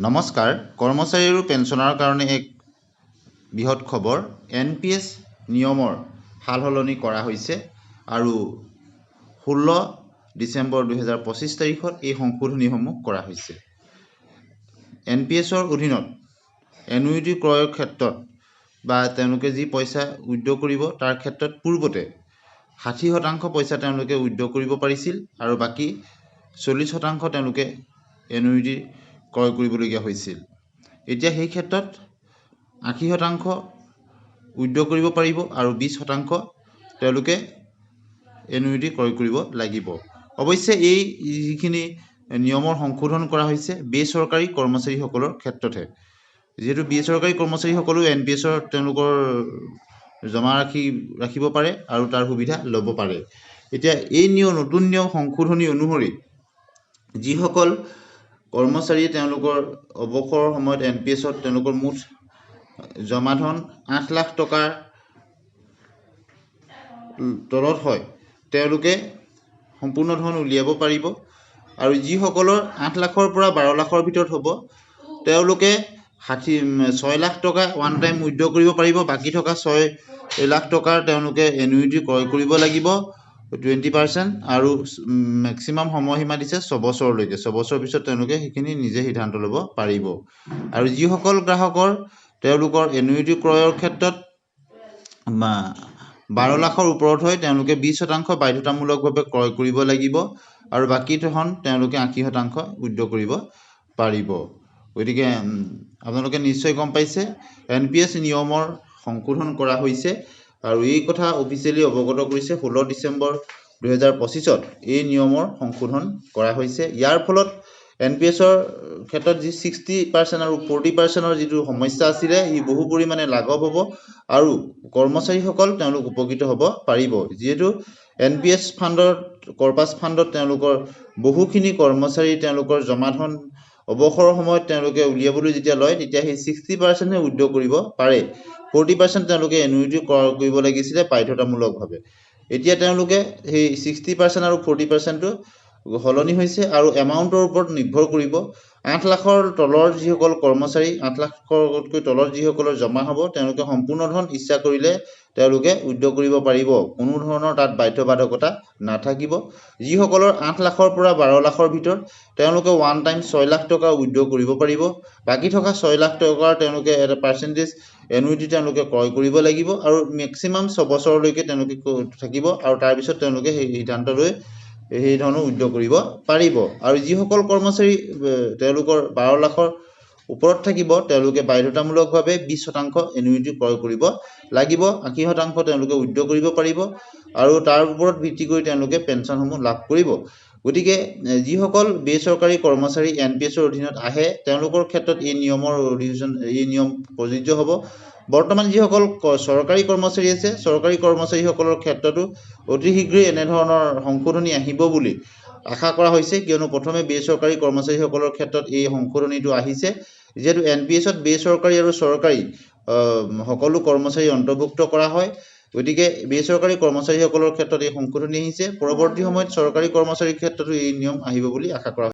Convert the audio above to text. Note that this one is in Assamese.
নমস্কাৰ, কৰ্মচাৰী আৰু পেঞ্চনৰ কাৰণে এক বৃহৎ খবৰ। NPS নিয়মৰ সালসলনি কৰা হৈছে আৰু 16 ডিচেম্বৰ 2025 তাৰিখত এই সংশোধনীসমূহ কৰা হৈছে। NPSৰ অধীনত এনুইটি ক্ৰয়ৰ ক্ষেত্ৰত বা তেওঁলোকে যি পইচা উইথড্ৰ কৰিব তাৰ ক্ষেত্ৰত পূৰ্বতে 60% পইচা তেওঁলোকে উইথড্ৰ কৰিব পাৰিছিল আৰু বাকী 40% তেওঁলোকে এনুইটি ক্ৰয় কৰিবলগীয়া হৈছিল। এতিয়া সেই ক্ষেত্ৰত 80% উইথড্ৰ কৰিব পাৰিব আৰু 20% তেওঁলোকে এনুইটি ক্ৰয় কৰিব লাগিব। অৱশ্যে এই যিখিনি নিয়মৰ সংশোধন কৰা হৈছে বেচৰকাৰী কৰ্মচাৰীসকলৰ ক্ষেত্ৰতহে, যিহেতু বেচৰকাৰী কৰ্মচাৰীসকলেও NPSৰ তেওঁলোকৰ জমা ৰাখিব পাৰে আৰু তাৰ সুবিধা ল'ব পাৰে। এতিয়া এই নতুন নিয়ম সংশোধনী অনুসৰি যিসকল কৰ্মচাৰীয়ে তেওঁলোকৰ অৱসৰৰ সময়ত NPSত তেওঁলোকৰ মুঠ জমা ধন 8 লাখ টকাৰ তলত হয় তেওঁলোকে সম্পূৰ্ণ ধন উলিয়াব পাৰিব আৰু যিসকলৰ 8 লাখৰ পৰা 12 লাখৰ ভিতৰত হ'ব তেওঁলোকে 6 লাখ টকা ওৱান টাইম উইথড্ৰ কৰিব পাৰিব। বাকী থকা 6 লাখ টকাৰ তেওঁলোকে এনুইটি ক্ৰয় কৰিব লাগিব 20% আৰু মেক্সিমাম সময়সীমা দিছে 6 বছৰলৈকে। 6 বছৰৰ পিছত তেওঁলোকে সেইখিনি নিজে সিদ্ধান্ত ল'ব পাৰিব। আৰু যিসকল গ্ৰাহকৰ তেওঁলোকৰ এনুইটি ক্ৰয়ৰ ক্ষেত্ৰত 12 লাখৰ ওপৰত হয় তেওঁলোকে 20% বাধ্যতামূলকভাৱে ক্ৰয় কৰিব লাগিব আৰু বাকী ধন তেওঁলোকে 80% উইথড্ৰ কৰিব পাৰিব। গতিকে আপোনালোকে নিশ্চয় গম পাইছে NPS নিয়মৰ সংশোধন কৰা হৈছে আৰু এই কথা অফিচিয়েলি অৱগত কৰিছে 16 ডিচেম্বৰ 2025ত এই নিয়মৰ সংশোধন কৰা হৈছে। ইয়াৰ ফলত NPSৰ ক্ষেত্ৰত যি 60% আৰু 40%ৰ যিটো সমস্যা আছিলে ই বহু পৰিমাণে লাঘৱ হ'ব আৰু কৰ্মচাৰীসকল তেওঁলোক উপকৃত হ'ব পাৰিব। যিহেতু NPS ফাণ্ডত কৰ্পাছ ফাণ্ডত তেওঁলোকৰ বহুখিনি কৰ্মচাৰী তেওঁলোকৰ জমা ধন অৱসৰৰ সময়ত তেওঁলোকে উলিয়াবলৈ যেতিয়া লয় তেতিয়া সেই 60%হে উইথড্ৰ কৰিব পাৰে। 40% তেওঁলোকে এনুইটি ক্ৰয় কৰিব লাগিছিলে বাধ্যতামূলকভাৱে। এতিয়া তেওঁলোকে সেই 60% আৰু 40%টো সলনি হৈছে আৰু এমাউণ্টৰ ওপৰত নিৰ্ভৰ কৰিব। 8 লাখৰ তলৰ যিসকল কৰ্মচাৰী 8 লাখতকৈ তলৰ যিসকলৰ জমা হ'ব তেওঁলোকে সম্পূৰ্ণ ধন ইচ্ছা কৰিলে তেওঁলোকে উইথড্ৰ কৰিব পাৰিব। কোনো ধৰণৰ তাত বাধ্যবাধকতা নাথাকিব। যিসকলৰ 8 লাখৰ পৰা 12 লাখৰ ভিতৰত তেওঁলোকে ওৱান টাইম 6 লাখ টকা উইথড্ৰ কৰিব পাৰিব। বাকী থকা 6 লাখ টকাৰ তেওঁলোকে এটা পাৰ্চেণ্টেজ এনুইটি তেওঁলোকে ক্ৰয় কৰিব লাগিব আৰু মেক্সিমাম 6 বছৰলৈকে তেওঁলোকে থাকিব আৰু তাৰপিছত তেওঁলোকে সেই সিদ্ধান্ত লৈ সেই ধৰণে উইথড্ৰ কৰিব পাৰিব। আৰু যিসকল কৰ্মচাৰী তেওঁলোকৰ 12 লাখৰ ওপৰত থাকিব তেওঁলোকে বাধ্যতামূলকভাৱে 20% এনুইটি ক্ৰয় কৰিব লাগিব। 80% তেওঁলোকে উইথড্ৰ কৰিব পাৰিব আৰু তাৰ ওপৰত ভিত্তি কৰি তেওঁলোকে পেঞ্চনসমূহ লাভ কৰিব। গতিকে যিসকল বেচৰকাৰী কৰ্মচাৰী NPSৰ অধীনত আহে তেওঁলোকৰ ক্ষেত্ৰত এই নিয়ম প্ৰযোজ্য হ'ব। বৰ্তমান যিসকল চৰকাৰী কৰ্মচাৰী আছে চৰকাৰী কৰ্মচাৰীসকলৰ ক্ষেত্ৰতো অতি শীঘ্ৰেই এনেধৰণৰ সংশোধনী আহিব বুলি আশা কৰা হৈছে, কিয়নো প্ৰথমে বেচৰকাৰী কৰ্মচাৰীসকলৰ ক্ষেত্ৰত এই সংশোধনীটো আহিছে। যিহেতু NPSত বেচৰকাৰী আৰু চৰকাৰী সকলো কৰ্মচাৰী অন্তৰ্ভুক্ত কৰা হয়, গতিকে বেচৰকাৰী কৰ্মচাৰীসকলৰ ক্ষেত্ৰত এই সংশোধনী আহিছে। পৰৱৰ্তী সময়ত চৰকাৰী কৰ্মচাৰীৰ ক্ষেত্ৰতো এই নিয়ম আহিব বুলি আশা কৰা